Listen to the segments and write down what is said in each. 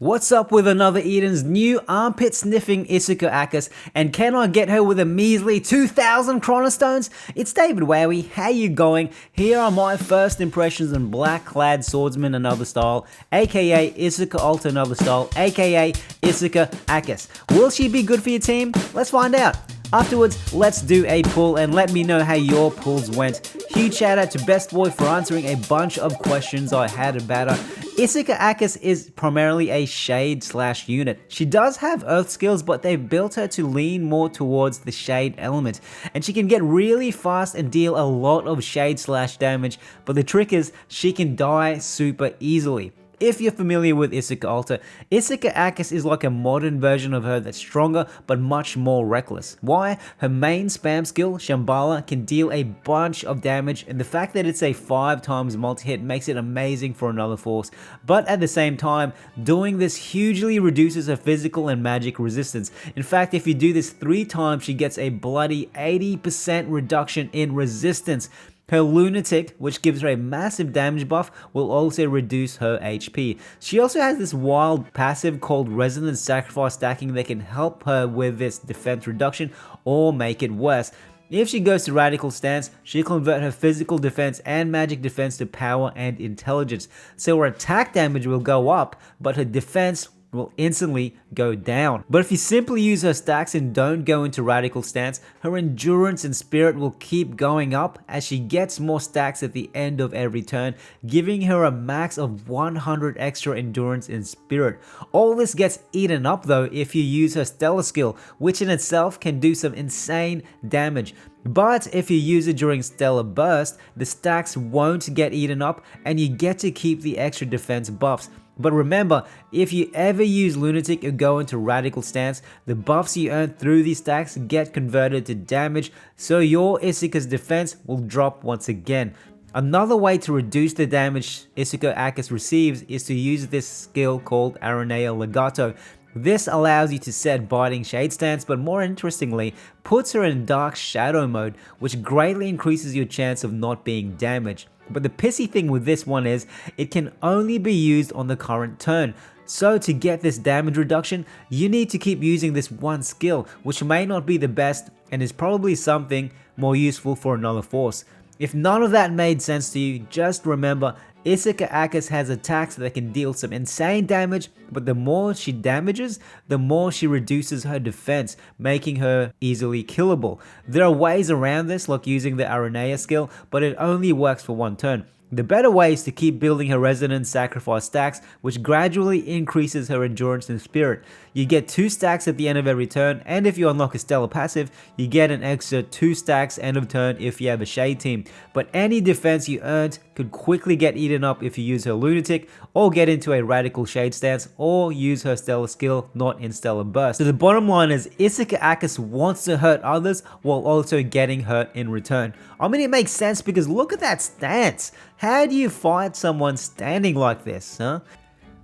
What's up with another Eden's new armpit sniffing Isuka ACAS, and can I get her with a measly 2,000 Chrono Stones? It's David Wowee, how you going? Here are my first impressions on Black Clad Swordsman Another Style, aka Isuka Alta Another Style, aka Isuka ACAS. Will she be good for your team? Let's find out. Afterwards, let's do a pull and let me know how your pulls went. Huge shout out to Best Boy for answering a bunch of questions I had about her. Isuka ACAS is primarily a shade / unit. She does have earth skills, but they've built her to lean more towards the shade element. And she can get really fast and deal a lot of shade / damage, but the trick is she can die super easily. If you're familiar with Isuka Alta, Isuka ACAS is like a modern version of her that's stronger but much more reckless. Why? Her main spam skill, Shambhala, can deal a bunch of damage, and the fact that it's a 5 times multi-hit makes it amazing for another force. But at the same time, doing this hugely reduces her physical and magic resistance. In fact, if you do this 3 times, she gets a bloody 80% reduction in resistance. Her Lunatic, which gives her a massive damage buff, will also reduce her HP. She also has this wild passive called Resonant Sacrifice stacking that can help her with this defense reduction or make it worse. If she goes to Radical Stance, she'll convert her physical defense and magic defense to power and intelligence. So her attack damage will go up, but her defense will instantly go down. But if you simply use her stacks and don't go into Radical Stance, her endurance and spirit will keep going up as she gets more stacks at the end of every turn, giving her a max of 100 extra endurance and spirit. All this gets eaten up though if you use her Stellar skill, which in itself can do some insane damage. But if you use it during Stellar Burst, the stacks won't get eaten up and you get to keep the extra defense buffs. But remember, if you ever use Lunatic or go into Radical Stance, the buffs you earn through these stacks get converted to damage, so your Isuka's defense will drop once again. Another way to reduce the damage Isuka ACAS receives is to use this skill called Aranea Legato. This allows you to set Biting Shade Stance, but more interestingly, puts her in Dark Shadow mode, which greatly increases your chance of not being damaged. But the pissy thing with this one is, it can only be used on the current turn. So to get this damage reduction, you need to keep using this one skill, which may not be the best and is probably something more useful for another force. If none of that made sense to you, just remember, Isuka ACAS has attacks that can deal some insane damage, but the more she damages, the more she reduces her defense, making her easily killable. There are ways around this, like using the Aranea skill, but it only works for one turn. The better way is to keep building her Resonant Sacrifice stacks, which gradually increases her endurance and spirit. You get 2 stacks at the end of every turn, and if you unlock a Stellar passive, you get an extra 2 stacks end of turn if you have a Shade team. But any defense you earned could quickly get eaten up if you use her Lunatic, or get into a Radical Shade stance, or use her Stellar skill not in Stellar Burst. So the bottom line is, Isuka ACAS wants to hurt others while also getting hurt in return. I mean, it makes sense because look at that stance. How do you fight someone standing like this, huh?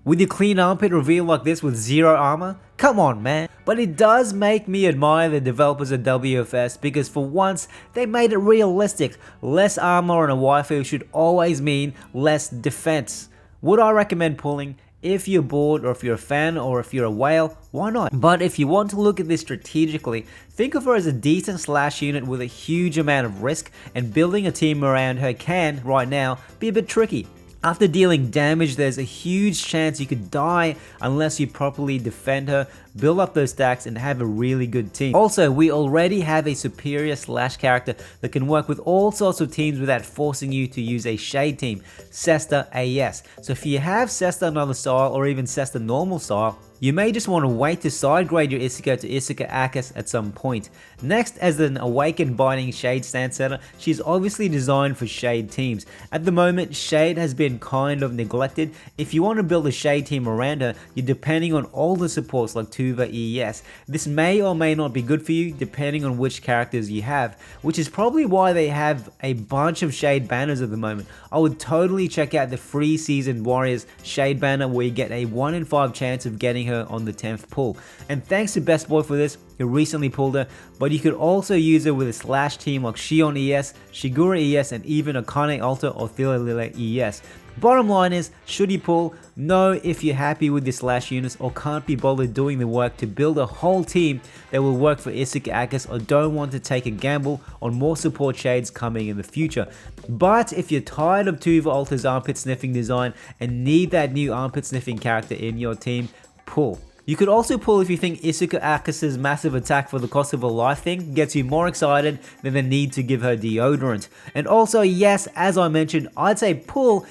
With your clean armpit reveal like this with 0 armor? Come on, man. But it does make me admire the developers of WFS because for once, they made it realistic. Less armor on a waifu should always mean less defense. Would I recommend pulling? If you're bored, or if you're a fan, or if you're a whale, why not? But if you want to look at this strategically, think of her as a decent slash unit with a huge amount of risk, and building a team around her can, right now, be a bit tricky. After dealing damage, there's a huge chance you could die unless you properly defend her, build up those stacks, and have a really good team. Also, we already have a superior slash character that can work with all sorts of teams without forcing you to use a shade team, Sesta AS. So if you have Sesta Another Style or even Sesta Normal Style, you may just want to wait to side grade your Isuka to Isuka ACAS at some point. Next, as an Awakened Biting Shade stance setter, she's obviously designed for Shade teams. At the moment, Shade has been kind of neglected. If you want to build a Shade team around her, you're depending on all the supports like Tuva ES. This may or may not be good for you depending on which characters you have, which is probably why they have a bunch of Shade banners at the moment. I would totally check out the Free Seasoned Warriors Shade banner where you get a 1 in 5 chance of getting her on the 10th pull. And thanks to Best Boy for this, who recently pulled her, but you could also use her with a slash team like Shion ES, Shigura ES, and even Akane Alta or Thilalila ES. Bottom line is, should you pull? No, if you're happy with your slash units or can't be bothered doing the work to build a whole team that will work for Isuka ACAS, or don't want to take a gamble on more support shades coming in the future. But if you're tired of Tuva Alta's armpit sniffing design and need that new armpit sniffing character in your team, pull. You could also pull if you think Isuka ACAS' massive attack for the cost of a life thing gets you more excited than the need to give her deodorant. And also, yes, as I mentioned, I'd say pull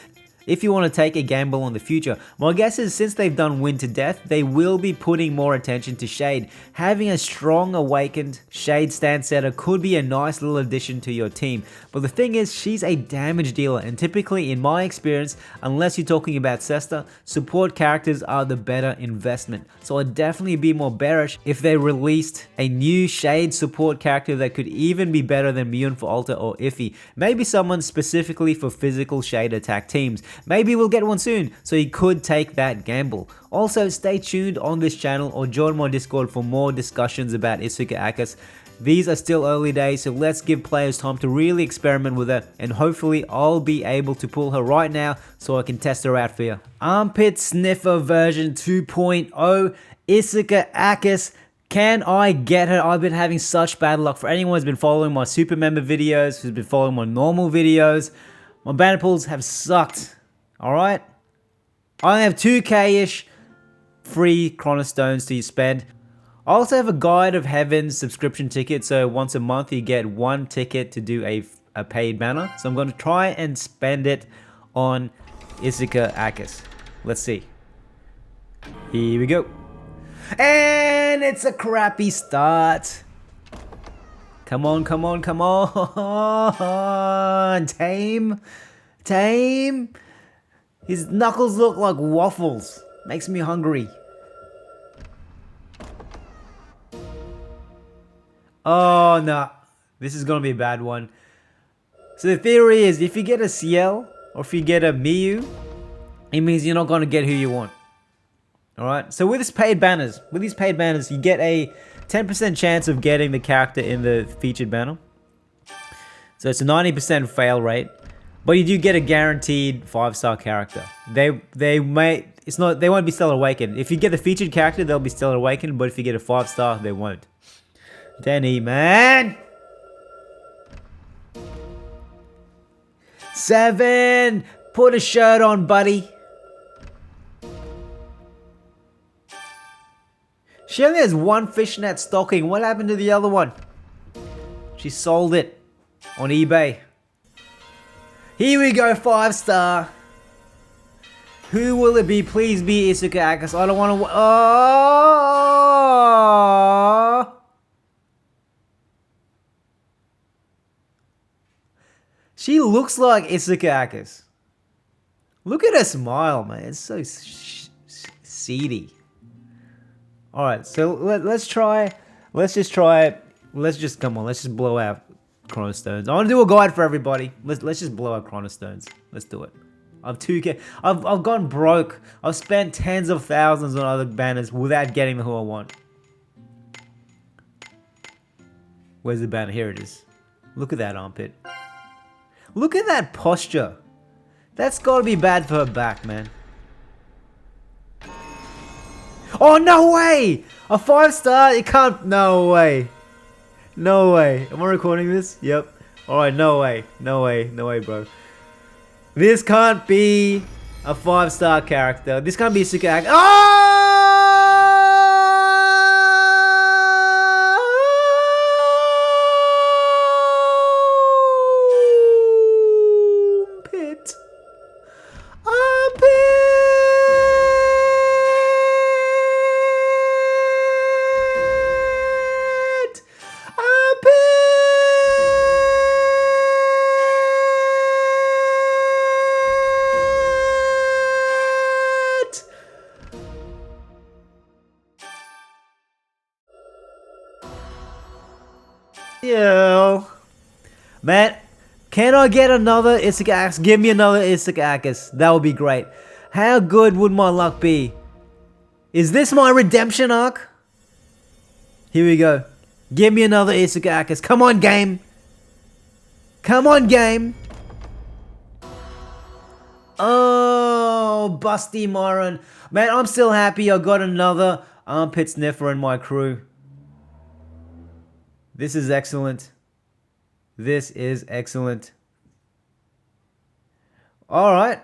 if you want to take a gamble on the future. My guess is since they've done Wind to Death, they will be putting more attention to Shade. Having a strong awakened Shade stand setter could be a nice little addition to your team. But the thing is, she's a damage dealer, and typically in my experience, unless you're talking about Cesta, support characters are the better investment. So I'd definitely be more bearish if they released a new Shade support character that could even be better than Mune for Alta or Iffy. Maybe someone specifically for physical Shade attack teams. Maybe we'll get one soon, so you could take that gamble. Also, stay tuned on this channel or join my Discord for more discussions about Isuka ACAS. These are still early days, so let's give players time to really experiment with her, and hopefully I'll be able to pull her right now so I can test her out for you. Armpit Sniffer version 2.0, Isuka ACAS. Can I get her? I've been having such bad luck. For anyone who's been following my super member videos, who's been following my normal videos, my banner pulls have sucked. Alright? I only have 2k-ish free Chronostones to spend. I also have a Guide of Heaven subscription ticket, so once a month you get one ticket to do a paid banner. So I'm going to try and spend it on Isuka ACAS. Let's see. Here we go. And it's a crappy start. Come on, come on, come on. Tame. Tame. His knuckles look like waffles. Makes me hungry. Oh, no. This is going to be a bad one. So the theory is, if you get a Ciel, or if you get a Miyu, it means you're not going to get who you want. Alright? So with these paid banners, you get a 10% chance of getting the character in the featured banner. So it's a 90% fail rate. But you do get a guaranteed 5-star character. They won't be Stellar Awakened. If you get a featured character, they'll be Stellar Awakened, but if you get a 5-star, they won't. Danny, man! 7! Put a shirt on, buddy. She only has one fishnet stocking. What happened to the other one? She sold it on eBay. Here we go, 5-star. Who will it be? Please be Isuka ACAS. I don't want to... Oh! She looks like Isuka ACAS. Look at her smile, man. It's so seedy. Alright, so let's try... Let's just try... Let's just... Come on, let's just blow out Chronostones. I want to do a guide for everybody. Let's just blow out Chronostones. Let's do it. I've 2k. I've gone broke. I've spent tens of thousands on other banners without getting who I want. Where's the banner? Here it is. Look at that armpit. Look at that posture. That's got to be bad for her back, man. Oh, no way! A 5-star? It can't... No way. No way. Am I recording this? Yep. Alright, no way. No way. No way, bro. This can't be a 5-star character. This can't be a Isuka ACAS. Oh! Pit. Yo. Man, can I get another Isuka ACAS? Give me another Isuka ACAS. That would be great. How good would my luck be? Is this my redemption arc? Here we go. Give me another Isuka ACAS. Come on, game. Come on, game. Oh, Busty Myron. Man, I'm still happy I got another armpit sniffer in my crew. This is excellent. This is excellent. Alright.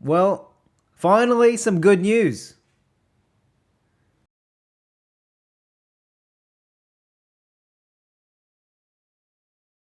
Well, finally some good news.